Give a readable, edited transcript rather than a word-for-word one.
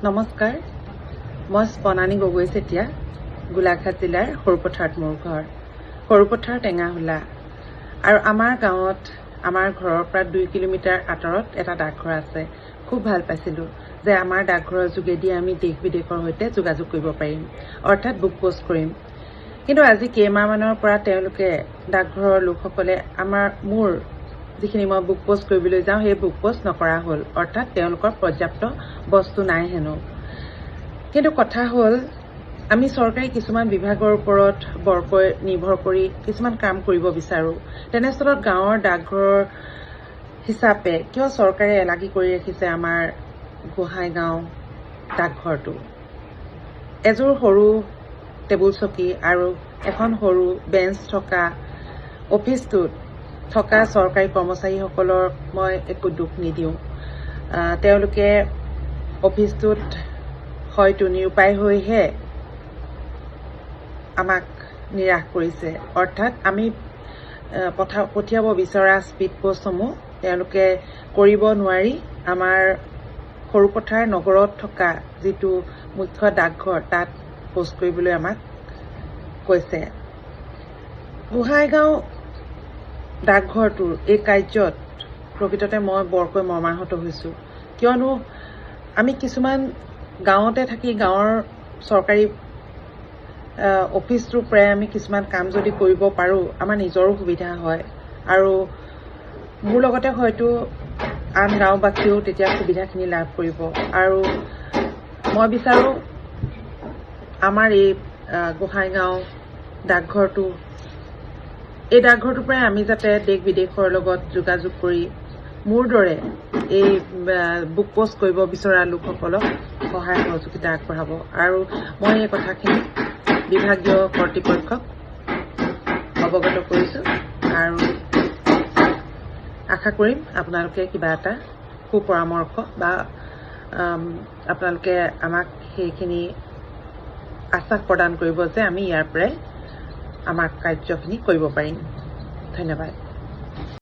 নমস্কাৰ, মই স্পনানী গগৈ চেতিয়া, গোলাঘাট জিলাৰ সৰুপথাৰত মোৰ ঘৰ। সৰুপথাৰ টেঙাহোলা আৰু আমাৰ গাঁৱত আমাৰ ঘৰৰ পৰা 2 কিলোমিটাৰ আঁতৰত এটা ডাকঘৰ আছে। খুব ভাল পাইছিলোঁ যে আমাৰ ডাকঘৰৰ যোগেদি আমি দেশ বিদেশৰ সৈতে যোগাযোগ কৰিব পাৰিম, অৰ্থাৎ বুক পোষ্ট কৰিম। কিন্তু আজি কেইমাহমানৰ পৰা তেওঁলোকে ডাকঘৰৰ লোকসকলে মোৰ যিখিনি মই বুক পোষ্ট কৰিবলৈ যাওঁ সেই বুক পোষ্ট নকৰা হ'ল, অৰ্থাৎ তেওঁলোকৰ পৰ্যাপ্ত বস্তু নাই হেনো। কিন্তু কথা হ'ল আমি চৰকাৰী কিছুমান বিভাগৰ ওপৰত বৰকৈ নিৰ্ভৰ কৰি কিছুমান কাম কৰিব বিচাৰোঁ। তেনেস্থলত গাঁৱৰ ডাকঘৰৰ হিচাপে কিয় চৰকাৰে এলাগী কৰি ৰাখিছে আমাৰ গোহাঁইগাঁও ডাকঘৰটো। এযোৰ সৰু টেবুল চকী আৰু এখন সৰু বেঞ্চ থকা অফিচটোত থকা চৰকাৰী কৰ্মচাৰীসকলক মই একো দুখ নিদিওঁ। তেওঁলোকে অফিচটোত হয়তো নিৰুপায় হৈহে আমাক নিৰাশ কৰিছে, অৰ্থাৎ আমি পঠিয়াব বিচৰা স্পীড পোষ্টসমূহ তেওঁলোকে কৰিব নোৱাৰি আমাৰ সৰুপথাৰ নগৰত থকা যিটো মুখ্য ডাকঘৰ তাত পোষ্ট কৰিবলৈ আমাক কৈছে। গোহাঁইগাঁও ডাকঘৰটোৰ এই কাৰ্যত প্ৰকৃততে মই বৰকৈ মৰ্মাহত হৈছোঁ, কিয়নো আমি কিছুমান গাঁৱতে থাকি গাঁৱৰ চৰকাৰী অফিচটোৰ পৰাই আমি কিছুমান কাম যদি কৰিব পাৰোঁ আমাৰ নিজৰো সুবিধা হয় আৰু মোৰ লগতে হয়তো আন গাঁওবাসীয়েও তেতিয়া সুবিধাখিনি লাভ কৰিব। আৰু মই বিচাৰোঁ আমাৰ এই গোহাঁইগাঁও ডাকঘৰটোৰ পৰাই আমি যাতে দেশ বিদেশৰ লগত যোগাযোগ কৰি মোৰ দৰে এই বুক পোষ্ট কৰিব বিচৰা লোকসকলক সহায় সহযোগিতা আগবঢ়াব। আৰু মই এই কথাখিনি বিভাগীয় কৰ্তৃপক্ষক অৱগত কৰিছোঁ আৰু আশা কৰিম আপোনালোকে কিবা এটা সুপৰামৰ্শ বা আপোনালোকে আমাক সেইখিনি আশ্বাস প্ৰদান কৰিব যে আমি ইয়াৰ পৰাই আমাৰ কাৰ্যখিনি কৰিব পাৰিম। ধন্যবাদ।